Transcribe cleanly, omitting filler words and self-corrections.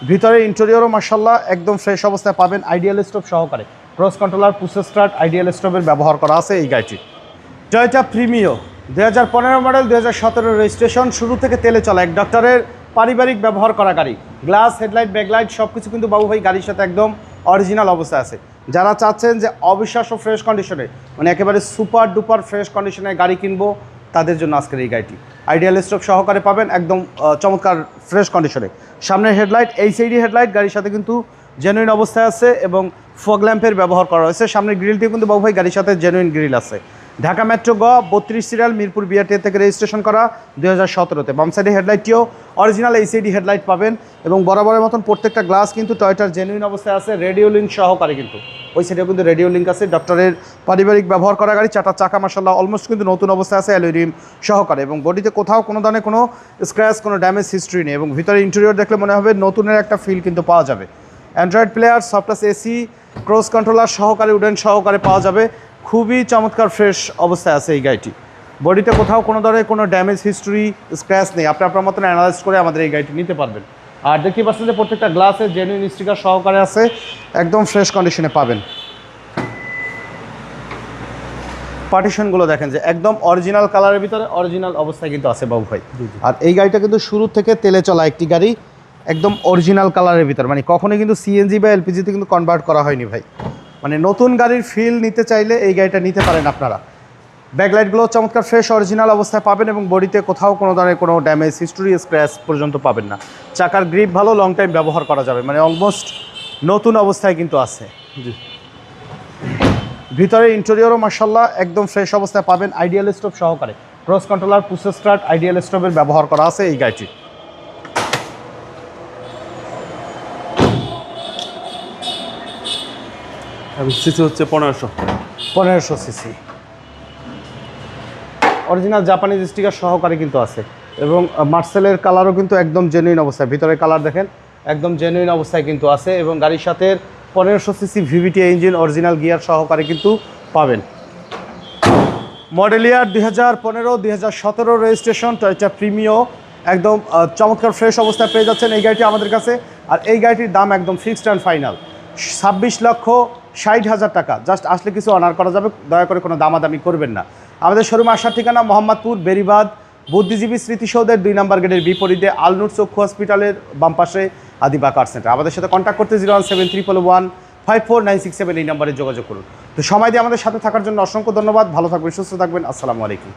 ভিতরে ইন্টেরিয়রও মাশাআল্লাহ একদম ফ্রেশ অবস্থায় পাবেন, আইডিয়াল স্টোভ সহকারে। Cross controller, push start, ideal স্টোভের ব্যবহার করা আছে এই গাড়িটি। টয়োটা প্রিমিও 2015 মডেল, 2017 রেজিস্ট্রেশন, শুরু থেকে তেলে চলা এক ডক্টরের পারিবারিক ব্যবহার করা গাড়ি। গ্লাস, হেডলাইট, ব্যাকলাইট সব কিছু কিন্তু বাবু ভাই গাড়ির সাথে একদম অরিজিনাল অবস্থায় আছে। যারা চাচ্ছেন যে অবিশ্বাস্য ফ্রেশ কন্ডিশনে, মানে একেবারে সুপার ডুপার ফ্রেশ কন্ডিশনে গাড়ি কিনবো, তাদের জন্য আজকের এই গাড়িটি। আইডিয়াল স্টোভ সহকারে পাবেন একদম চমৎকার ফ্রেশ কন্ডিশনে। সামনের হেডলাইট, এইচআইডি হেডলাইট গাড়ির সাথে কিন্তু জেনুইন অবস্থায় আছে এবং ফগ ল্যাম্পের ব্যবহার করা হয়েছে। সামনের গ্রিলটিও কিন্তু বাবু ভাই গাড়ির সাথে জেনুইন গ্রিল আছে। ঢাকা মেট্রো গ 32 সিরিয়াল, মিরপুর বিআরটি থেকে রেজিস্ট্রেশন করা 2017-তে। বাম সাইডে হেডলাইটটিও অরিজিনাল এইচআইডি হেডলাইট পাবেন এবং বরাবরের মতন প্রত্যেকটা গ্লাস কিন্তু টয়োটার জেনুইন অবস্থায় আছে, রেডিও লিঙ্ক সহকারে। কিন্তু ওই সাইডেও কিন্তু রেডিও লিঙ্ক আছে। ডক্টরের পারিবারিক ব্যবহার করা গাড়ি, চারটা চাকা মাশাআল্লাহ অলমোস্ট কিন্তু নতুন অবস্থায় আছে, অ্যালয় রিম সহকারে। এবং বডিতে কোথাও কোনো ধরনের কোনো স্ক্র্যাচ, কোনো ড্যামেজ হিস্ট্রি নেই এবং ভিতরে ইন্টেরিয়র দেখলে মনে হবে নতুনের একটা ফিল কিন্তু পাওয়া যাবে। Android player, software AC, cross controller সহকারে, উডেন সহকারে পাওয়া যাবে। খুবই চমৎকার ফ্রেশ অবস্থায় আছে এই গাড়িটি। বডিতে কোথাও কোনো ধরনের কোনো ড্যামেজ হিস্ট্রি, স্ক্র্যাচ নেই। আপনি আপনার মতন অ্যানালাইজ করে আমাদের এই গাড়িটি নিতে পারবেন। আর দেখতে পাচ্ছেন যে প্রত্যেকটা গ্লাসে জেনুইন স্টিকার সহকারে আছে, একদম ফ্রেশ কন্ডিশনে পাবেন। পার্টিশনগুলো দেখেন যে একদম অরিজিনাল কালারের ভিতরে অরিজিনাল অবস্থায় কিন্তু আছে বাবু ভাই। আর এই গাড়িটা কিন্তু শুরু থেকে তেলে চলা একটি গাড়ি, একদম অরিজিনাল কালারের ভিতর, মানে কখনোই কিন্তু সিএনজি বা এলপিজিতে কিন্তু কনভার্ট করা হয়নি ভাই। মানে নতুন গাড়ির ফিল নিতে চাইলে এই গাড়িটা নিতে পারেন আপনারা। ব্যাকলাইটগুলো চমৎকার ফ্রেশ অরিজিনাল অবস্থায় পাবেন এবং বডিতে কোথাও কোনো ধরনের কোনো ড্যামেজ হিস্টরি, স্ক্র্যাচ পর্যন্ত পাবেন না। চাকার গ্রিপ ভালো, লং টাইম ব্যবহার করা যাবে, মানে অলমোস্ট নতুন অবস্থায় কিন্তু আছে। জি, ভিতরে ইন্টেরিয়রও মাশাআল্লাহ একদম ফ্রেশ অবস্থায় পাবেন, আইডিয়াল স্টোভ সহকারে। Cross controller, push start, ideal স্টোভের ব্যবহার করা আছে এই গাড়িটি। সিসি হচ্ছে 1500 সিসি। অরিজিনাল জাপানিজ স্টিকার সহকারে কিন্তু আছে এবং মার্সেলের কালারও কিন্তু একদম জেনুইন অবস্থায়। ভিতরে কালার দেখেন একদম জেনুইন অবস্থায় কিন্তু আছে এবং গাড়ির সাথে 1500 CC VVT engine, original gear সহকারে কিন্তু পাবেন। মডেল ইয়ার 2015, 2017 রেজিস্ট্রেশন, টয়োটা প্রিমিও একদম চমৎকার ফ্রেশ অবস্থায় পেয়ে যাচ্ছেন এই গাড়িটি আমাদের কাছে। আর এই গাড়িটির দাম একদম ফিক্সড অ্যান্ড ফাইনাল 26,60,000 টাকা। জাস্ট আসলে কিছু অনার করা যাবে, দয়া করে কোনো দামাদামি করবেন না। আমাদের শোরুমে আসার ঠিকানা মোহাম্মদপুর বেরিবাদ বুদ্ধিজীবী স্মৃতিসৌধের 2 নম্বর গেটের বিপরীতে আলনুর চক্ষু হসপিটালের বাম পাশে আদিবা কার সেন্টার। আমাদের সাথে কন্ট্যাক্ট করতে 01711549667 এই নম্বরে যোগাযোগ করুন। তো সময় দিয়ে আমাদের সাথে থাকার জন্য অসংখ্য ধন্যবাদ। ভালো থাকবেন, সুস্থ থাকবেন। আসসালামু আলাইকুম।